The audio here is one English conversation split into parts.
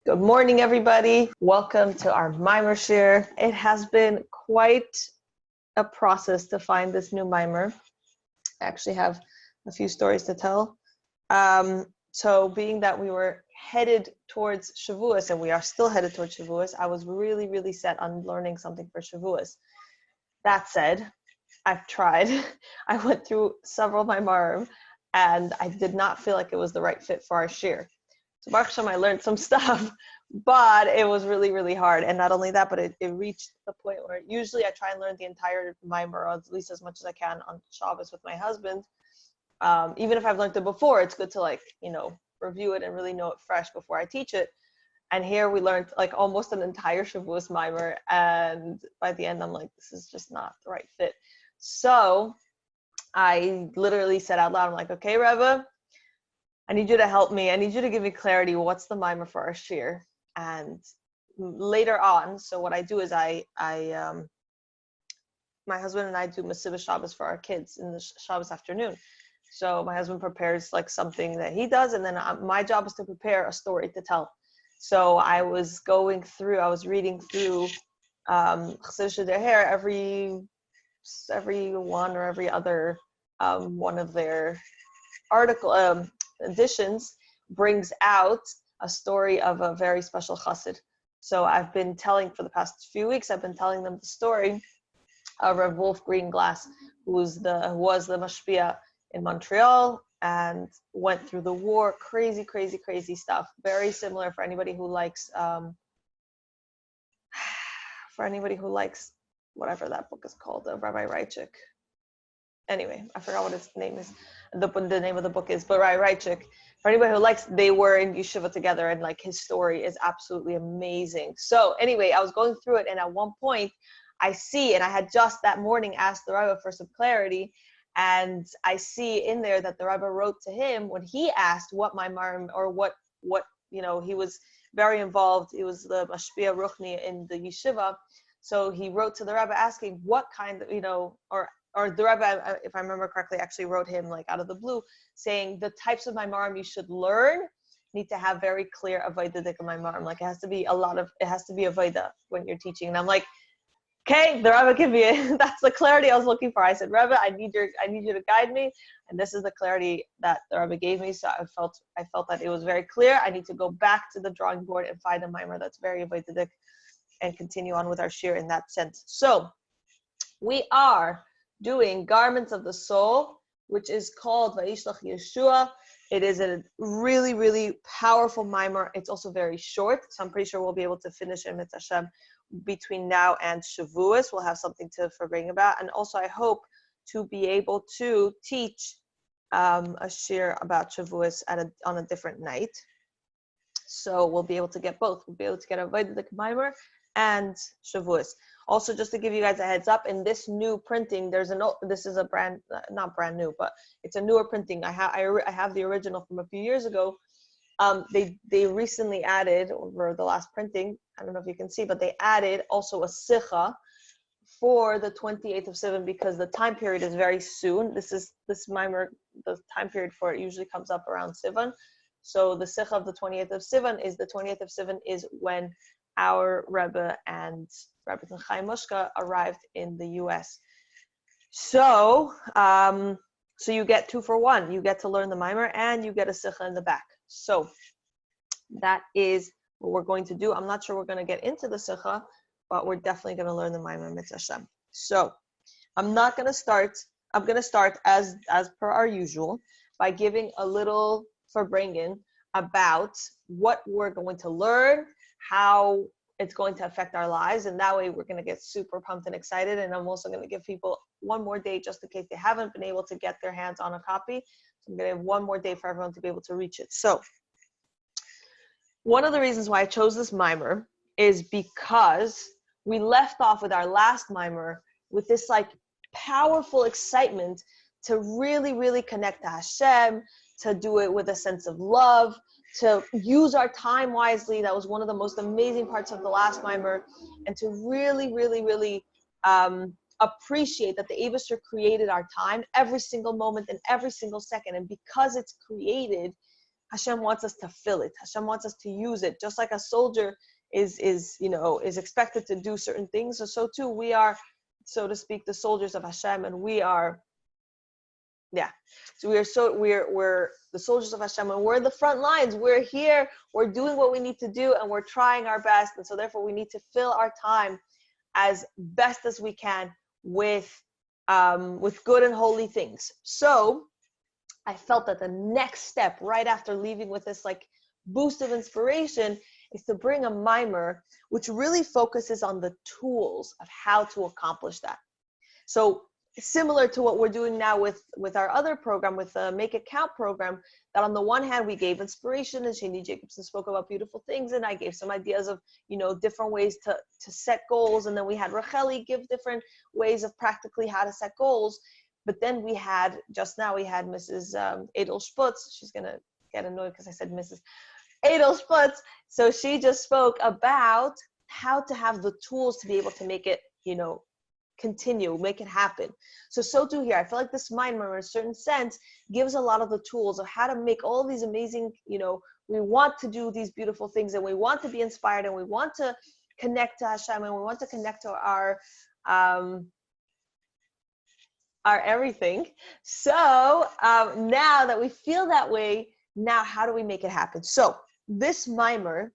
Good morning, everybody. Welcome to our Maamer Shiur. It has been quite a process to find this new Maamer. I actually have a few stories to tell. So being that we were headed towards Shavuos, and we are still headed towards Shavuos, I was really set on learning something for Shavuos. That said, I've tried. I went through several Maamerim, and I did not feel like it was the right fit for our shiur. So Baruch Hashem, I learned some stuff, but it was really hard. And not only that, but it reached the point where usually I try and learn the entire Maamer, or at least as much as I can on Shabbos with my husband. Even if I've learned it before, it's good to review it and really know it fresh before I teach it. And here we learned almost an entire Shavuos Maamer, and by the end I'm like, this is just not the right fit. So I literally said out loud, I'm like, okay, Rebbe, I need you to help me. I need you to give me clarity. What's the Maamer for our shiur? And later on, so what I do is my husband and I do Masivah Shabbos for our kids in the Shabbos afternoon. So my husband prepares something that he does, and then my job is to prepare a story to tell. So I was reading through Chassidic Heritage every one or every other one of their editions brings out a story of a very special chassid. So I've been telling for the past few weeks, I've been telling them the story of Rav Wolf Greenglass, who was the mashpia in Montreal and went through the war. Crazy stuff. Very similar for anybody who likes whatever that book is called, Rabbi Reichik. Anyway, I forgot what his name is. The name of the book is, but Reichik. For anybody who likes, they were in yeshiva together, and his story is absolutely amazing. So anyway, I was going through it, and at one point, I see, and I had just that morning asked the Rebbe for some clarity, and I see in there that the Rebbe wrote to him when he asked what my Maamer, or what he was very involved. He was the mashpia ruchni in the yeshiva, so he wrote to the Rebbe asking what kind of or the Rebbe, if I remember correctly, actually wrote him out of the blue, saying the types of Maamerim you should learn need to have very clear avodah Maamerim. It has to be avodah when you're teaching. And I'm like, okay, the Rebbe give me that's the clarity I was looking for. I said, Rebbe, I need you to guide me, and this is the clarity that the Rebbe gave me. So I felt that it was very clear. I need to go back to the drawing board and find a Maamer that's very avodah and continue on with our shiur in that sense. So we are doing Garments of the Soul, which is called Vayishlach Yeshua. It is a really powerful Maamer. It's also very short, so I'm pretty sure we'll be able to finish it Mitzvah Hashem between now and Shavuos. We'll have something to bring about, and also I hope to be able to teach a shiur about Shavuos on a different night. So we'll be able to get both. We'll be able to get a Avodah Maamer and Shavuos. Also, just to give you guys a heads up, in this new printing, this is a not brand new, but it's a newer printing. I have the original from a few years ago. They recently added, over the last printing, I don't know if you can see, but they added also a sicha for the 28th of Sivan, because the time period is very soon. This Maamer, the time period for it usually comes up around Sivan. So the sicha of the 28th of Sivan is when our Rebbe and Rabbi Chaim Mushka arrived in the U.S. So you get 2 for 1. You get to learn the Maamer and you get a sicha in the back. So that is what we're going to do. I'm not sure we're going to get into the sicha, but we're definitely going to learn the Maamer Mitzvah Hashem. So I'm going to start as per our usual by giving a little farbrengen about what we're going to learn, how it's going to affect our lives, and that way we're going to get super pumped and excited. And I'm also going to give people one more day just in case they haven't been able to get their hands on a copy. So I'm going to have one more day for everyone to be able to reach it. So one of the reasons why I chose this Maamer is because we left off with our last Maamer with this powerful excitement to really connect to Hashem, to do it with a sense of love, to use our time wisely. That was one of the most amazing parts of the last Maamer, and to really appreciate that the Eibusher created our time, every single moment and every single second. And because it's created, Hashem wants us to fill it. Hashem wants us to use it. Just like a soldier is expected to do certain things, so too we are, so to speak, the soldiers of Hashem, and we are, so we're the soldiers of Hashem, and we're the front lines. We're here, we're doing what we need to do, and we're trying our best, and so therefore we need to fill our time as best as we can with good and holy things. So I felt that the next step, right after leaving with this like boost of inspiration, is to bring a Maamer which really focuses on the tools of how to accomplish that. So similar to what we're doing now with our other program, with the Make It Count program, that on the one hand we gave inspiration, and Shani Jacobson spoke about beautiful things, and I gave some ideas of different ways to set goals, and then we had Racheli give different ways of practically how to set goals. But then we had, just now we had Mrs. Adel Sputz. She's gonna get annoyed because I said Mrs. Adel Sputz. So she just spoke about how to have the tools to be able to make it, continue, make it happen. So too here, I feel like this Maamer, in a certain sense, gives a lot of the tools of how to make all these amazing, we want to do these beautiful things, and we want to be inspired, and we want to connect to Hashem, and we want to connect to our everything. So now that we feel that way, now how do we make it happen? So this Maamer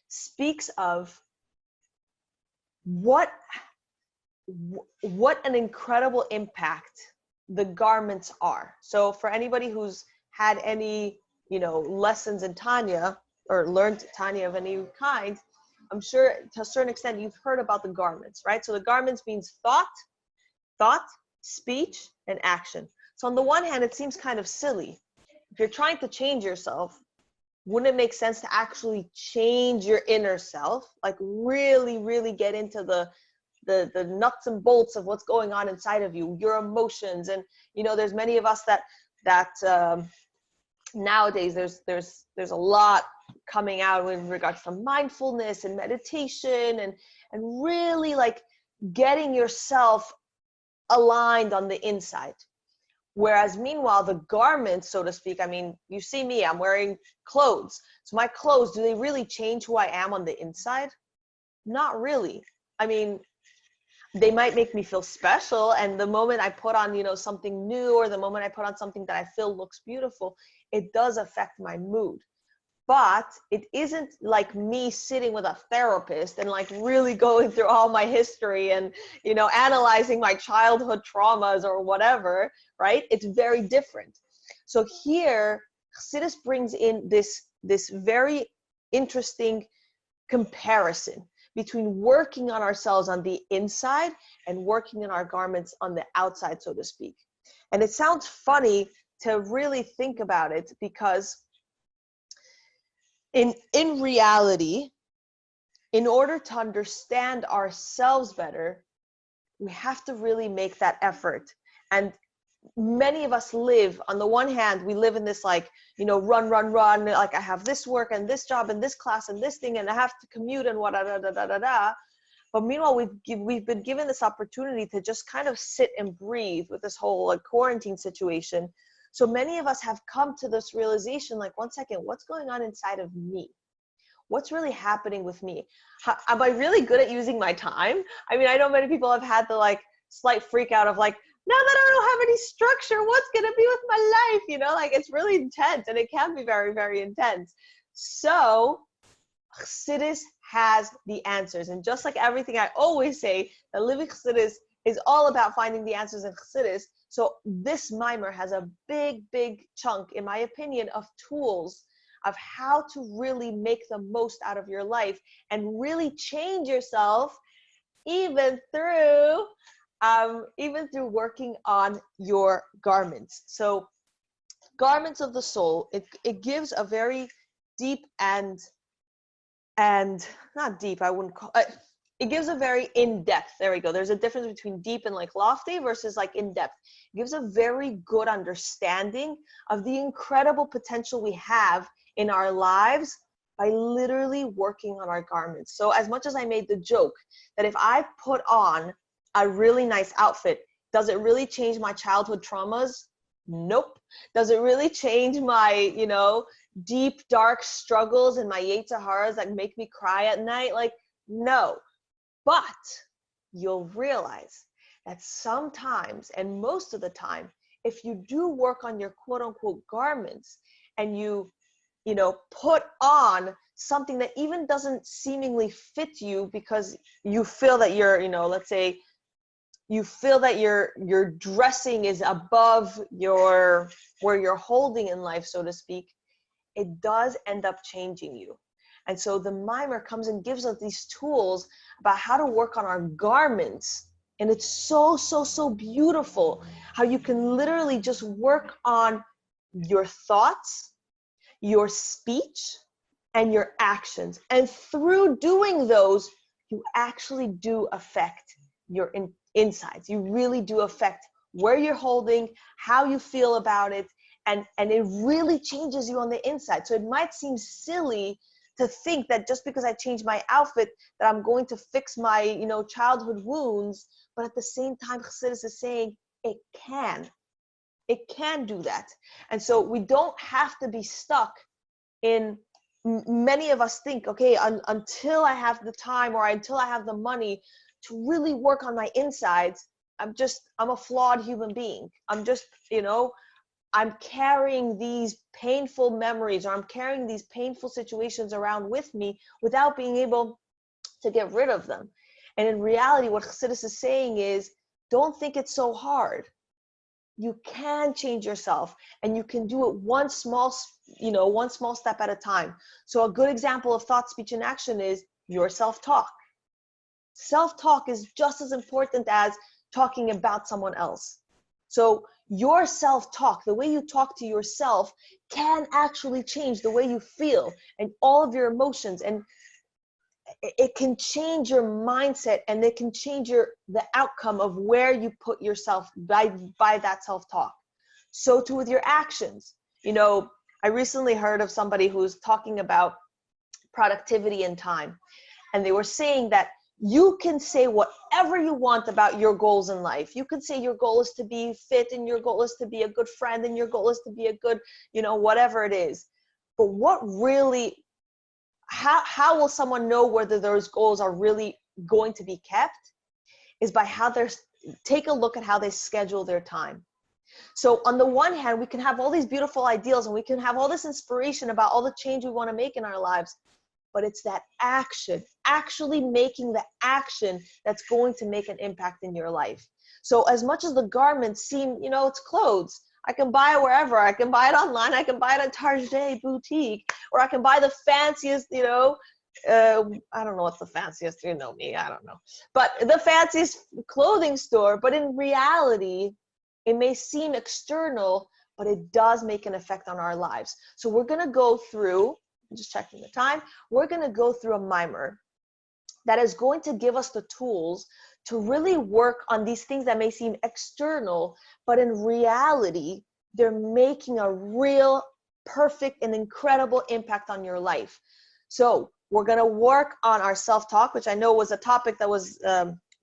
speaks of what an incredible impact the garments are. So for anybody who's had any, lessons in Tanya or learned Tanya of any kind, I'm sure to a certain extent you've heard about the garments, right? So the garments means thought, speech, and action. So on the one hand, it seems kind of silly. If you're trying to change yourself, wouldn't it make sense to actually change your inner self? Like really, really get into the nuts and bolts of what's going on inside of you, your emotions. And, there's many of us that nowadays there's a lot coming out with regards to mindfulness and meditation and really like getting yourself aligned on the inside. Whereas meanwhile, the garments, so to speak, I mean, you see me, I'm wearing clothes. So my clothes, do they really change who I am on the inside? Not really. I mean, they might make me feel special. And the moment I put on, something new, or the moment I put on something that I feel looks beautiful, it does affect my mood. But it isn't like me sitting with a therapist and like really going through all my history and, analyzing my childhood traumas or whatever, right? It's very different. So here, Chassidus brings in this very interesting comparison between working on ourselves on the inside and working on our garments on the outside, so to speak. And it sounds funny to really think about it, because in reality, in order to understand ourselves better, we have to really make that effort. And many of us live, on the one hand, we live in this like, run, like I have this work and this job and this class and this thing, and I have to commute and da. But meanwhile, we've been given this opportunity to just kind of sit and breathe with this whole like quarantine situation. So many of us have come to this realization, like, one second, what's going on inside of me? What's really happening with me? Am I really good at using my time? I mean, I know many people have had the like slight freak out of like, now that I don't have any structure, what's going to be with my life? Like it's really intense, and it can be very, very intense. So Chassidus has the answers. And just like everything I always say, that living Chassidus is all about finding the answers in Chassidus. So this Maamer has a big, big chunk, in my opinion, of tools of how to really make the most out of your life and really change yourself, even through working on your garments. So garments of the soul, it gives a very deep and not deep, I wouldn't call it, it gives a very in-depth, there we go. There's a difference between deep and like lofty versus like in-depth. It gives a very good understanding of the incredible potential we have in our lives by literally working on our garments. So as much as I made the joke that if I put on a really nice outfit, does it really change my childhood traumas? Nope. Does it really change my, you know, deep, dark struggles and my Yetzer Haras that make me cry at night? Like, no. But you'll realize that sometimes, and most of the time, if you do work on your quote unquote garments and you know, put on something that even doesn't seemingly fit you because you feel that you're, you know, let's say you feel that your dressing is above your where you're holding in life, so to speak, it does end up changing you. And so the Maamer comes and gives us these tools about how to work on our garments. And it's so, so, so beautiful how you can literally just work on your thoughts, your speech, and your actions. And through doing those, you actually do affect your insides. You really do affect where you're holding, how you feel about it, and it really changes you on the inside. So it might seem silly to think that just because I change my outfit that I'm going to fix my, you know, childhood wounds, but at the same time, Chassidus is saying it can. It can do that. And so we don't have to be stuck in, many of us think, okay, until I have the time or until I have the money to really work on my insides, I'm a flawed human being. I'm just, you know, I'm carrying these painful memories, or I'm carrying these painful situations around with me without being able to get rid of them. And in reality, what Chassidus is saying is, don't think it's so hard. You can change yourself, and you can do it one small step at a time. So a good example of thought, speech, and action is your self-talk. Self-talk is just as important as talking about someone else. So your self-talk, the way you talk to yourself, can actually change the way you feel and all of your emotions, and it can change your mindset, and it can change the outcome of where you put yourself by that self-talk. So too with your actions. You know, I recently heard of somebody who's talking about productivity and time, and they were saying that you can say whatever you want about your goals in life. You can say your goal is to be fit, and your goal is to be a good friend, and your goal is to be a good, you know, whatever it is. But what really, how will someone know whether those goals are really going to be kept? Is by how take a look at how they schedule their time. So on the one hand, we can have all these beautiful ideals, and we can have all this inspiration about all the change we want to make in our lives. But it's that action, actually making the action, that's going to make an impact in your life. So as much as the garments seem, you know, it's clothes. I can buy it wherever. I can buy it online. I can buy it at Target boutique, or I can buy the fanciest, you know, I don't know what's the fanciest, you know me, I don't know. But the fanciest clothing store, but in reality, it may seem external, but it does make an effect on our lives. So we're going to go through, I'm just checking the time, we're going to go through a Maamer that is going to give us the tools to really work on these things that may seem external, but in reality, they're making a real, perfect, and incredible impact on your life. So we're going to work on our self-talk, which I know was a topic that was,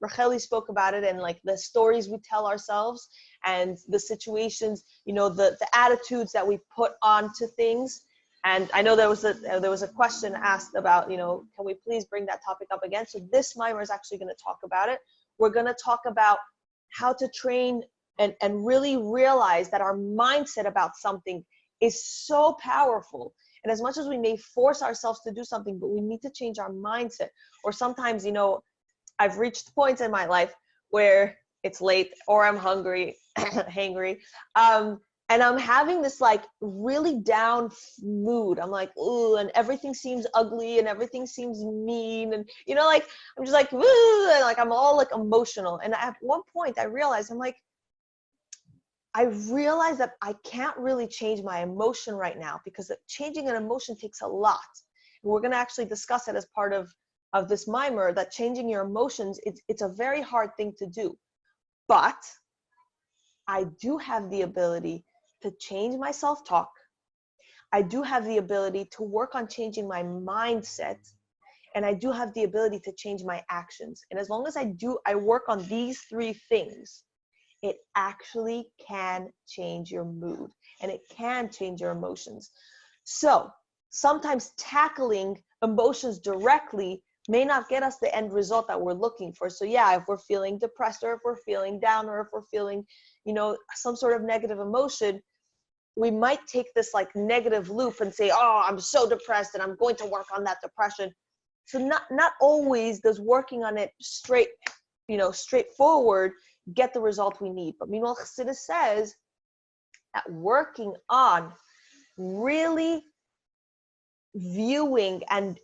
Racheli spoke about it, and like the stories we tell ourselves and the situations, you know, the attitudes that we put onto things. And I know there was a question asked about, you know, can we please bring that topic up again? So this Maamer is actually going to talk about it. We're going to talk about how to train and really realize that our mindset about something is so powerful. And as much as we may force ourselves to do something, but we need to change our mindset. Or sometimes, you know, I've reached points in my life where it's late, or I'm hungry, hangry, and I'm having this like really down mood. I'm like, ooh, and everything seems ugly, and everything seems mean, and you know, like I'm just like, ooh, and like I'm all like emotional. And at one point, I realized that I can't really change my emotion right now, because changing an emotion takes a lot. And we're going to actually discuss it as part of this Maamer, that changing your emotions, it's a very hard thing to do. But I do have the ability to change my self-talk. I do have the ability to work on changing my mindset, and I do have the ability to change my actions. And as long as I work on these three things, it actually can change your mood and it can change your emotions. So sometimes tackling emotions directly may not get us the end result that we're looking for. So yeah, if we're feeling depressed or if we're feeling down or if we're feeling, some sort of negative emotion, we might take this like negative loop and say, oh, I'm so depressed and I'm going to work on that depression. So not always does working on it straightforward get the result we need. But meanwhile, Chassidus says that working on really viewing and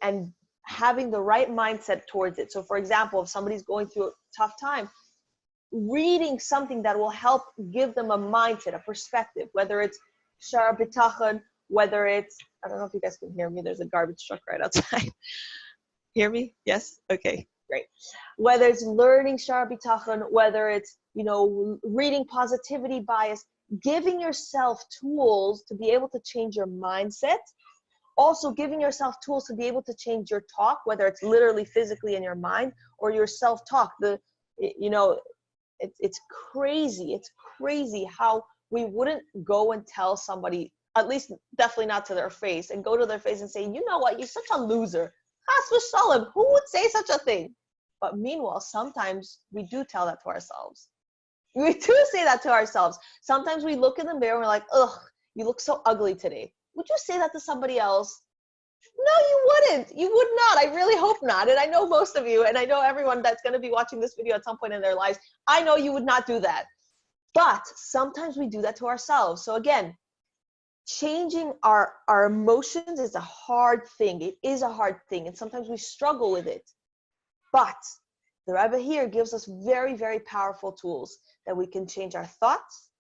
having the right mindset towards it. So for example, if somebody's going through a tough time, reading something that will help give them a mindset, a perspective, whether it's Shara B'tachon, whether it's, I don't know if you guys can hear me, there's a garbage truck right outside. Hear me? Yes? Okay, great. Whether it's learning Shara B'tachon, whether it's, reading positivity bias, giving yourself tools to be able to change your mindset, also giving yourself tools to be able to change your talk, whether it's literally physically in your mind or your self-talk. It's crazy. It's crazy how we wouldn't go and tell somebody, at least definitely not to their face, and go to their face and say, you know what, you're such a loser. Chas v'shalom, who would say such a thing? But meanwhile, sometimes we do tell that to ourselves. We do say that to ourselves. Sometimes we look in the mirror and we're like, ugh, you look so ugly today. Would you say that to somebody else? No, you wouldn't. You would not. I really hope not. And I know most of you, and I know everyone that's going to be watching this video at some point in their lives, I know you would not do that. But sometimes we do that to ourselves. So again, changing our emotions is a hard thing. It is a hard thing. And sometimes we struggle with it. But the Rebbe here gives us very, very powerful tools that we can change our thoughts,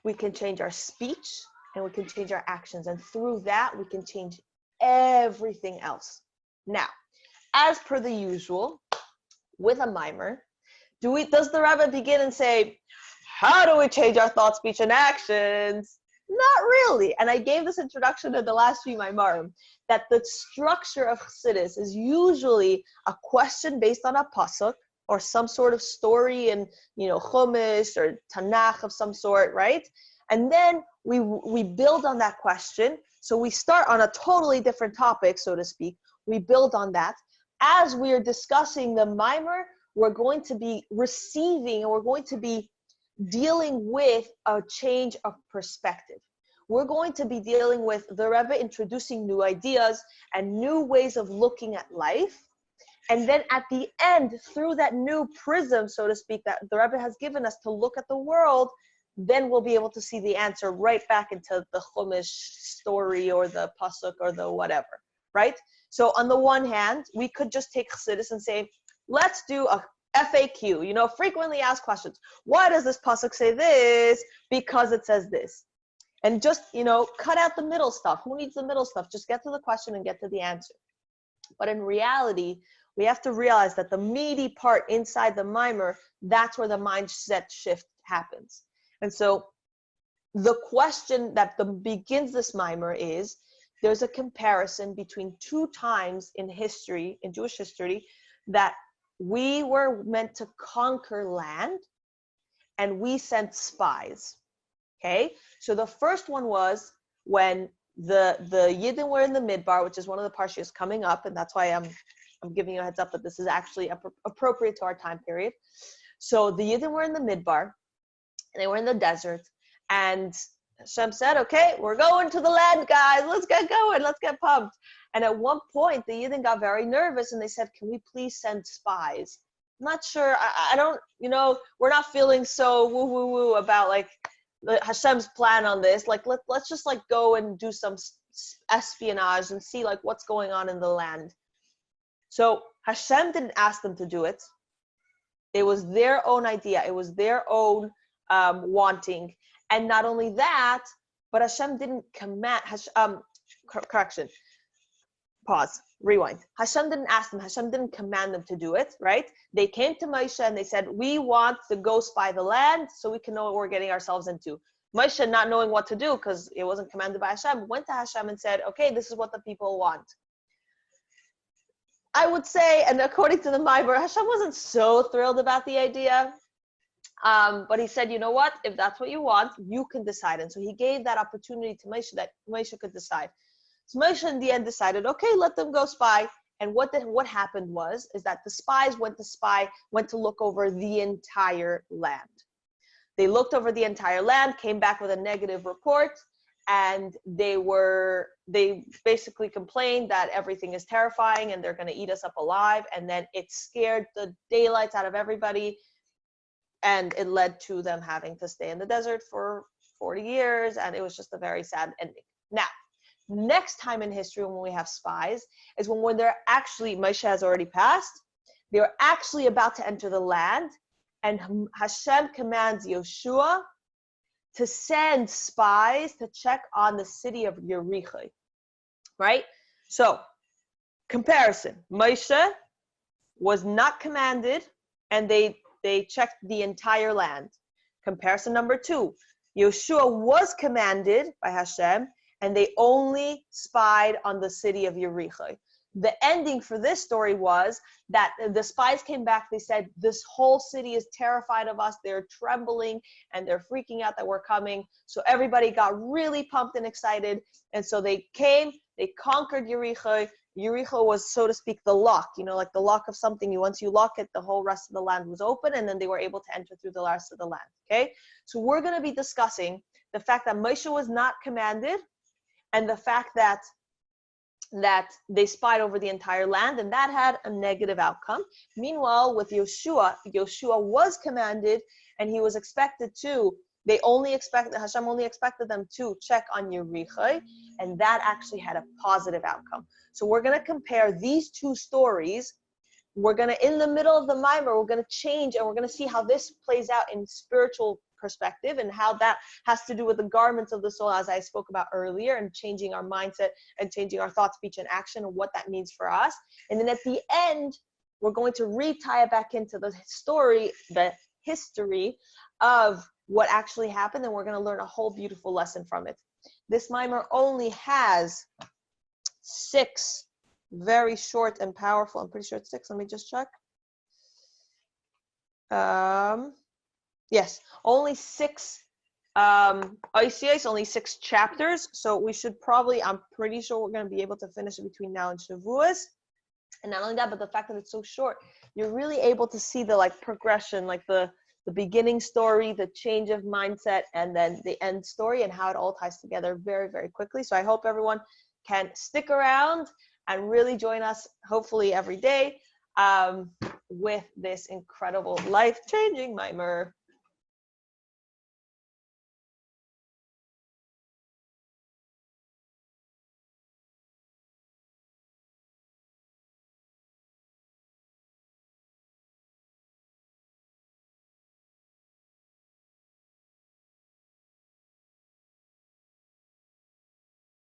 we can change our speech, and we can change our actions. And through that, we can change everything else. Now, as per the usual, with a Maamer, does the Rebbe begin and say, how do we change our thoughts, speech, and actions? Not really. And I gave this introduction in the last few Maamerim, that the structure of Chassidus is usually a question based on a pasuk or some sort of story in, Chumash or Tanakh of some sort, right? And then we build on that question. So we start on a totally different topic, so to speak. We build on that. As we are discussing the Maamer, we're going to be receiving and we're going to be dealing with a change of perspective. We're going to be dealing with the Rebbe introducing new ideas and new ways of looking at life. And then at the end, through that new prism, so to speak, that the Rebbe has given us to look at the world, then we'll be able to see the answer right back into the Chumash story or the pasuk or the whatever, right? So on the one hand, we could just take Chassidus and say, let's do a FAQ, frequently asked questions. Why does this pasuk say this? Because it says this. And just, cut out the middle stuff. Who needs the middle stuff? Just get to the question and get to the answer. But in reality, we have to realize that the meaty part inside the Maamer, that's where the mindset shift happens. And so the question that begins this Maamer is, there's a comparison between two times in history, in Jewish history, that we were meant to conquer land and we sent spies. Okay, so the first one was when the Yidden were in the Midbar, which is one of the parshas coming up, and that's why I'm giving you a heads up that this is actually appropriate to our time period. So the Yidden were in the Midbar, and they were in the desert, and Hashem said, okay, we're going to the land, guys. Let's get going. Let's get pumped. And at one point, the Yidden got very nervous, and they said, can we please send spies? I'm not sure. I don't, we're not feeling so woo-woo-woo about, like, Hashem's plan on this. Like, let's just, like, go and do some espionage and see, like, what's going on in the land. So Hashem didn't ask them to do it. It was their own idea. It was their own wanting. And not only that, but Hashem didn't command, correction, pause, rewind. Hashem didn't ask them, Hashem didn't command them to do it, right? They came to Moshe and they said, we want to go spy the land so we can know what we're getting ourselves into. Moshe, not knowing what to do because it wasn't commanded by Hashem, went to Hashem and said, okay, this is what the people want. I would say, and according to the Maamer, Hashem wasn't so thrilled about the idea. But he said, you know what? If that's what you want, you can decide. And so he gave that opportunity to Moshe, that Moshe could decide. So Moshe in the end decided, okay, let them go spy. And what happened is that the spies went to look over the entire land. They looked over the entire land, came back with a negative report, and they basically complained that everything is terrifying and they're going to eat us up alive. And then it scared the daylights out of everybody, and it led to them having to stay in the desert for 40 years, and it was just a very sad ending. Now, next time in history when we have spies is when they're actually, Moshe has already passed, they're actually about to enter the land, and Hashem commands Yoshua to send spies to check on the city of Yericho, right? So, comparison, Moshe was not commanded, and they checked the entire land. Comparison number 2, Yoshua was commanded by Hashem, and they only spied on the city of Yericho. The ending for this story was that the spies came back. They said, this whole city is terrified of us. They're trembling and they're freaking out that we're coming. So everybody got really pumped and excited. And so they came, they conquered Yericho. Yericho was, so to speak, the lock, like the lock of something. Once you lock it, the whole rest of the land was open, and then they were able to enter through the rest of the land. Okay? So we're going to be discussing the fact that Moshe was not commanded, and the fact that they spied over the entire land, and that had a negative outcome. Meanwhile, with Yoshua was commanded, and he was expected to, Hashem only expected them to check on Yericho, and that actually had a positive outcome. So we're going to compare these two stories. We're going to, in the middle of the Maamer, we're going to change, and we're going to see how this plays out in spiritual perspective, and how that has to do with the garments of the soul, as I spoke about earlier, and changing our mindset and changing our thought, speech, and action, and what that means for us. And then at the end, we're going to re-tie it back into the story, the history of what actually happened, and we're going to learn a whole beautiful lesson from it. This Maamer only has 6 very short and powerful, I'm pretty sure it's 6, let me just check. Yes, only 6 ICAs, only 6 chapters. So we should probably, I'm pretty sure we're going to be able to finish it between now and Shavuos. And not only that, but the fact that it's so short, you're really able to see the progression, the beginning story, the change of mindset, and then the end story, and how it all ties together very, very quickly. So I hope everyone can stick around and really join us, hopefully every day, with this incredible life-changing Maamer.